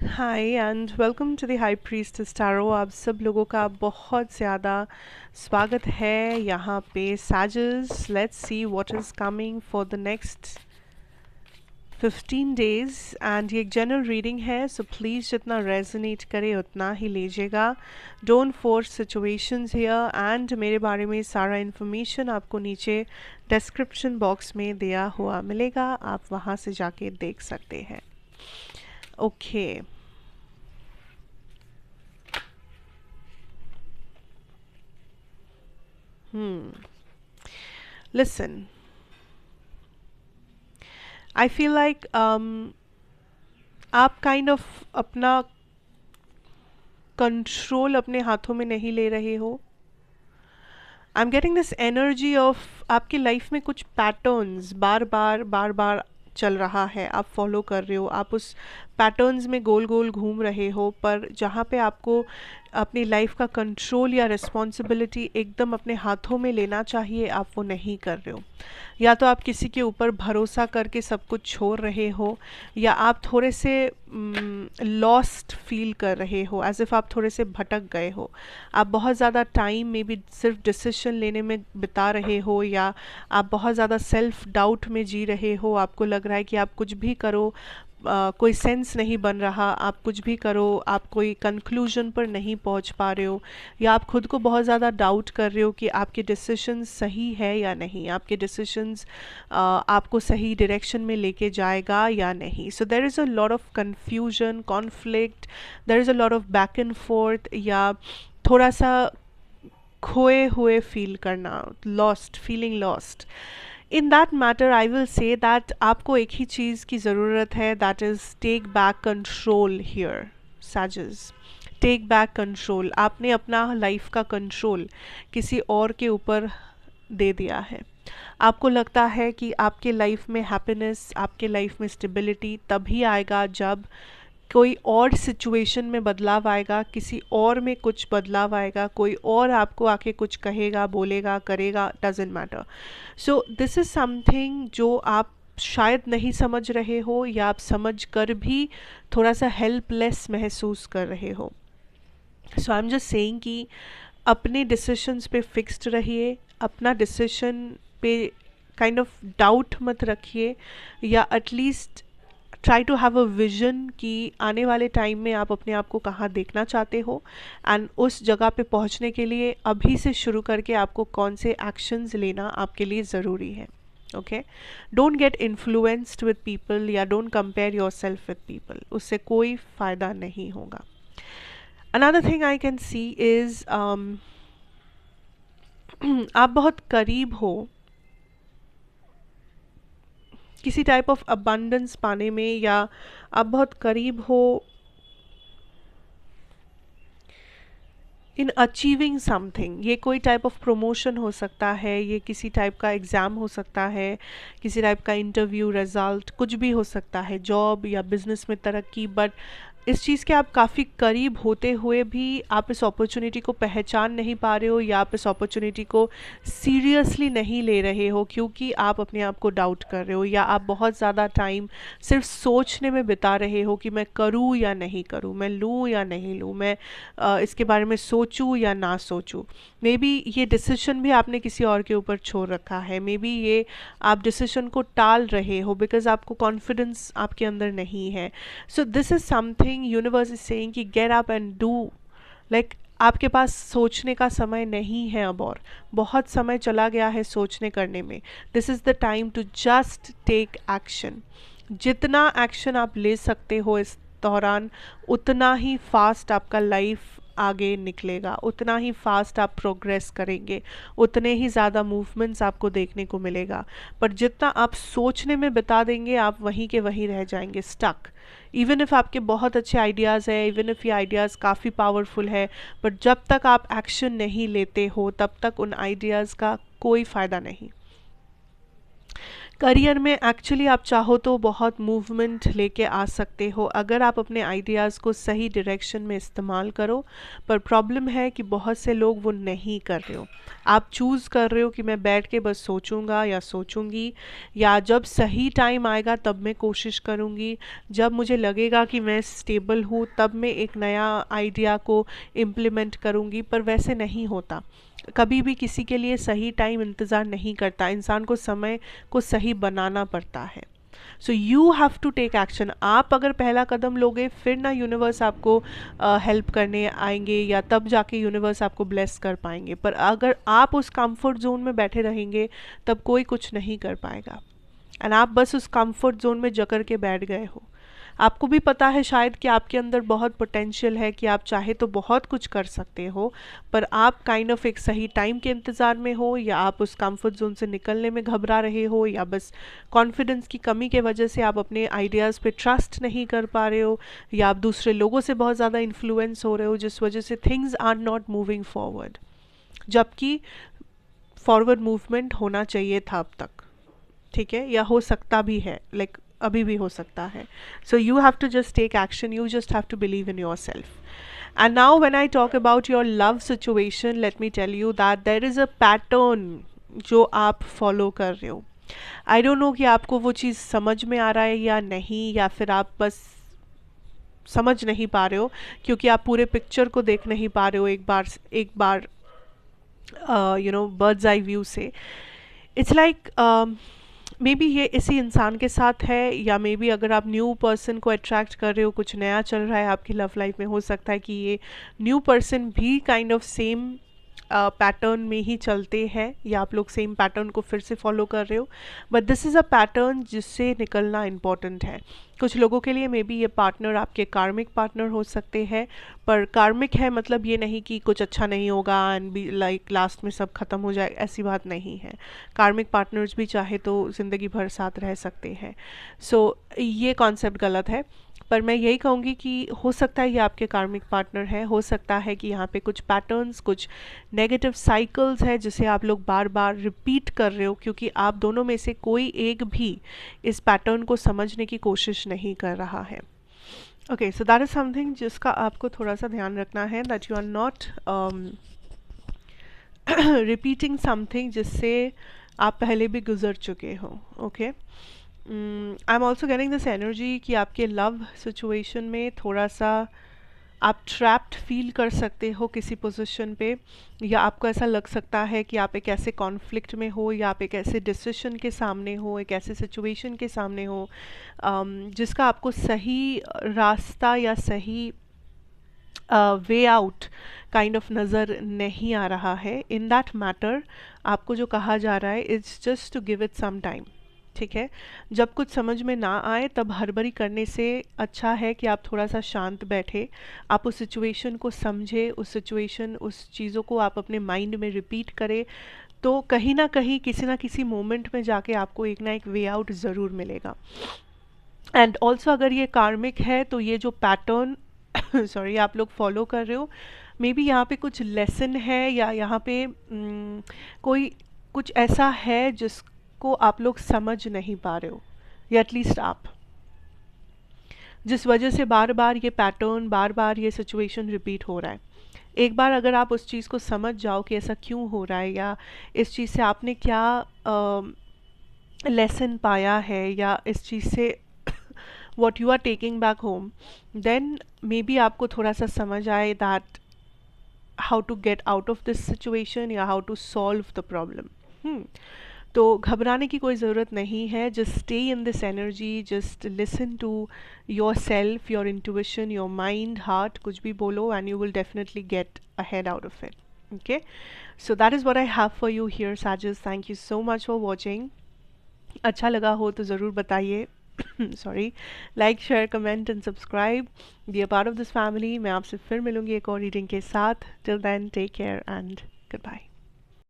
Hi and welcome to the high priestess tarot. आप सब लोगों का बहुत ज़्यादा स्वागत है यहाँ पे। Sages, let's see what is coming for the next 15 days and ये एक जनरल रीडिंग है, सो प्लीज़ जितना रेजोनेट करे उतना ही लीजिएगा। Don't force situations here and मेरे बारे में सारा इन्फॉर्मेशन आपको नीचे डिस्क्रिप्शन बॉक्स में दिया हुआ मिलेगा, आप वहाँ से जाके देख सकते हैं। Okay listen, I feel like आप काइंड ऑफ अपना कंट्रोल अपने हाथों में नहीं ले रहे हो। I am getting this energy of आपकी लाइफ में कुछ पैटर्न्स बार बार चल रहा है, आप फॉलो कर रहे हो, आप उस पैटर्न्स में गोल गोल घूम रहे हो, पर जहाँ पे आपको अपनी लाइफ का कंट्रोल या रिस्पॉन्सिबिलिटी एकदम अपने हाथों में लेना चाहिए, आप वो नहीं कर रहे हो। या तो आप किसी के ऊपर भरोसा करके सब कुछ छोड़ रहे हो, या आप थोड़े से लॉस्ट फील कर रहे हो, एज इफ़ आप थोड़े से भटक गए हो। आप बहुत ज़्यादा टाइम में भी सिर्फ डिसीजन लेने में बिता रहे हो, या आप बहुत ज़्यादा सेल्फ डाउट में जी रहे हो। आपको लग रहा है कि आप कुछ भी करो कोई सेंस नहीं बन रहा, आप कुछ भी करो आप कोई कंक्लूजन पर नहीं पहुंच पा रहे हो, या आप खुद को बहुत ज़्यादा डाउट कर रहे हो कि आपके डिसीशंस सही है या नहीं, आपके डिसीशंस आपको सही डायरेक्शन में लेके जाएगा या नहीं। So there is a lot of confusion, conflict, there is a lot of back and forth, या थोड़ा सा खोए हुए फील करना, lost, feeling lost. In that matter I will say that आपको एक ही चीज़ की ज़रूरत है, that is take back control here sages. Take back control. आपने अपना लाइफ का कंट्रोल किसी और के ऊपर दे दिया है। आपको लगता है कि आपके लाइफ में हैप्पीनेस, आपके लाइफ में स्टेबिलिटी तभी आएगा जब कोई और सिचुएशन में बदलाव आएगा, किसी और में कुछ बदलाव आएगा, कोई और आपको आके कुछ कहेगा, बोलेगा, करेगा, doesn't matter. So this is something जो आप शायद नहीं समझ रहे हो, या आप समझ कर भी थोड़ा सा हेल्पलेस महसूस कर रहे हो। सो आई एम जस्ट सेइंग कि अपने डिसीशंस पे फिक्स्ड रहिए, अपना डिसीशन पे काइंड ऑफ डाउट मत रखिए, या at least try to have a vision कि आने वाले टाइम में आप अपने आप को कहाँ देखना चाहते हो, एंड उस जगह पे पहुँचने के लिए अभी से शुरू करके आपको कौन से एक्शंस लेना आपके लिए ज़रूरी है। Okay, don't get influenced with people, या don't compare yourself with people, उससे कोई फ़ायदा नहीं होगा। Another thing I can see is आप बहुत करीब हो किसी टाइप ऑफ अबंडेंस पाने में, या आप बहुत करीब हो इन अचीविंग समथिंग। ये कोई टाइप ऑफ प्रमोशन हो सकता है, ये किसी टाइप का एग्ज़ाम हो सकता है, किसी टाइप का इंटरव्यू रिज़ल्ट, कुछ भी हो सकता है, जॉब या बिजनेस में तरक्की। बट इस चीज़ के आप काफ़ी करीब होते हुए भी आप इस अपॉर्चुनिटी को पहचान नहीं पा रहे हो, या आप इस अपॉर्चुनिटी को सीरियसली नहीं ले रहे हो, क्योंकि आप अपने आप को डाउट कर रहे हो, या आप बहुत ज़्यादा टाइम सिर्फ सोचने में बिता रहे हो कि मैं करूँ या नहीं करूँ, मैं लूँ या नहीं लूँ, मैं इसके बारे में सोचूं या ना सोचूं। मे बी ये डिसीजन भी आपने किसी और के ऊपर छोड़ रखा है, मे बी ये आप डिसीजन को टाल रहे हो बिकॉज आपको कॉन्फिडेंस आपके अंदर नहीं है। So this is something universe is saying कि get up and do. Like आपके पास सोचने का समय नहीं है अब, और बहुत समय चला गया है सोचने करने में। This is the time to just take action. जितना एक्शन आप ले सकते हो इस दौरान, उतना ही फास्ट आपका लाइफ आगे निकलेगा, उतना ही फास्ट आप प्रोग्रेस करेंगे, उतने ही ज़्यादा मूवमेंट्स आपको देखने को मिलेगा। पर जितना आप सोचने में बिता देंगे, आप वहीं के वहीं रह जाएंगे, स्टक। इवन इफ़ आपके बहुत अच्छे आइडियाज़ है, इवन इफ़ ये आइडियाज़ काफ़ी पावरफुल है, बट जब तक आप एक्शन नहीं लेते हो तब तक उन आइडियाज़ का कोई फ़ायदा नहीं। करियर में एक्चुअली आप चाहो तो बहुत मूवमेंट लेके आ सकते हो अगर आप अपने आइडियाज़ को सही डायरेक्शन में इस्तेमाल करो, पर प्रॉब्लम है कि बहुत से लोग वो नहीं कर रहे हो। आप चूज़ कर रहे हो कि मैं बैठ के बस सोचूंगा या सोचूंगी, या जब सही टाइम आएगा तब मैं कोशिश करूंगी, जब मुझे लगेगा कि मैं स्टेबल हूँ तब मैं एक नया आइडिया को इम्प्लीमेंट करूंगी, पर वैसे नहीं होता। कभी भी किसी के लिए सही टाइम इंतज़ार नहीं करता, इंसान को समय को सही बनाना पड़ता है। So you have to take action. आप अगर पहला कदम लोगे फिर ना यूनिवर्स आपको हेल्प करने आएंगे, या तब जाके यूनिवर्स आपको ब्लेस कर पाएंगे। पर अगर आप उस कंफर्ट जोन में बैठे रहेंगे तब कोई कुछ नहीं कर पाएगा, एंड आप बस उस कंफर्ट जोन में जकड़ के बैठ गए हो। आपको भी पता है शायद कि आपके अंदर बहुत पोटेंशियल है, कि आप चाहे तो बहुत कुछ कर सकते हो, पर आप काइंड ऑफ एक सही टाइम के इंतज़ार में हो, या आप उस कंफर्ट जोन से निकलने में घबरा रहे हो, या बस कॉन्फिडेंस की कमी के वजह से आप अपने आइडियाज़ पे ट्रस्ट नहीं कर पा रहे हो, या आप दूसरे लोगों से बहुत ज़्यादा इन्फ्लुएंस हो रहे हो, जिस वजह से things are not moving forward, जबकि फॉरवर्ड मूवमेंट होना चाहिए था अब तक। ठीक है, या हो सकता भी है, लाइक अभी भी हो सकता है। So you have to just take action, you just have to believe in yourself. And now when I talk about your love situation, let me tell you that there is a pattern जो आप follow कर रहे हो। I don't know कि आपको वो चीज़ समझ में आ रहा है या नहीं, या फिर आप बस समझ नहीं पा रहे हो क्योंकि आप पूरे पिक्चर को देख नहीं पा रहे हो एक बार you know bird's eye view से। इट्स लाइक मे बी ये इसी इंसान के साथ है, या मे बी अगर आप न्यू पर्सन को अट्रैक्ट कर रहे हो, कुछ नया चल रहा है आपकी लव लाइफ में, हो सकता है कि ये न्यू पर्सन भी काइंड ऑफ सेम पैटर्न में ही चलते हैं, या आप लोग सेम पैटर्न को फिर से फॉलो कर रहे हो। But this is a pattern जिससे निकलना इम्पॉर्टेंट है। कुछ लोगों के लिए मे बी ये पार्टनर आपके कार्मिक पार्टनर हो सकते हैं, पर कार्मिक है मतलब ये नहीं कि कुछ अच्छा नहीं होगा एंड बी लाइक लास्ट में सब खत्म हो जाए, ऐसी बात नहीं है। कार्मिक पार्टनर्स भी चाहे तो ज़िंदगी भर साथ रह सकते हैं। सो ये कॉन्सेप्ट गलत है, पर मैं यही कहूँगी कि हो सकता है ये आपके कार्मिक पार्टनर है, हो सकता है कि यहाँ पे कुछ पैटर्न्स, कुछ नेगेटिव साइकिल्स है जिसे आप लोग बार बार रिपीट कर रहे हो, क्योंकि आप दोनों में से कोई एक भी इस पैटर्न को समझने की कोशिश नहीं कर रहा है। Okay, so that is something जिसका आपको थोड़ा सा ध्यान रखना है, that you are not repeating something जिससे आप पहले भी गुजर चुके हो। Okay, I am also getting this energy कि आपके लव सिचुएशन में थोड़ा सा आप ट्रैप्ड फील कर सकते हो किसी पोजीशन पे, या आपको ऐसा लग सकता है कि आप एक ऐसे कॉन्फ्लिक्ट में हो, या आप एक ऐसे डिसीजन के सामने हो, एक ऐसे सिचुएशन के सामने हो जिसका आपको सही रास्ता या सही वे आउट काइंड ऑफ नज़र नहीं आ रहा है। इन दैट मैटर आपको जो कहा जा रहा है it's just to give it some time. ठीक है, जब कुछ समझ में ना आए तब हड़बड़ी करने से अच्छा है कि आप थोड़ा सा शांत बैठे, आप उस सिचुएशन को समझे, उस चीज़ों को आप अपने माइंड में रिपीट करें, तो कहीं ना कहीं किसी ना किसी मोमेंट में जाके आपको एक ना एक वे आउट ज़रूर मिलेगा। एंड ऑल्सो अगर ये कार्मिक है तो ये जो पैटर्न सॉरी आप लोग फॉलो कर रहे हो, मे बी यहाँ पे कुछ लेसन है, या यहाँ पे कोई कुछ ऐसा है जिसको आप लोग समझ नहीं पा रहे हो, या एटलीस्ट आप, जिस वजह से बार बार ये पैटर्न, बार बार ये सिचुएशन रिपीट हो रहा है। एक बार अगर आप उस चीज़ को समझ जाओ कि ऐसा क्यों हो रहा है, या इस चीज़ से आपने क्या लेसन पाया है, या इस चीज़ से what you are taking back home, then maybe आपको थोड़ा सा समझ आए that how to get out of this situation, या how to solve the problem। तो घबराने की कोई ज़रूरत नहीं है, just stay in this energy, just listen to yourself, your intuition, your mind, heart, कुछ भी बोलो, and you will definitely get ahead out of it। Okay, so that is what I have for you here, Sajas. Thank you so much for watching। अच्छा लगा हो तो ज़रूर बताइए। Sorry, like, share, comment and subscribe, be a part of this family. मैं आपसे फिर मिलूंगी एक और रीडिंग के साथ। Till then take care and good bye.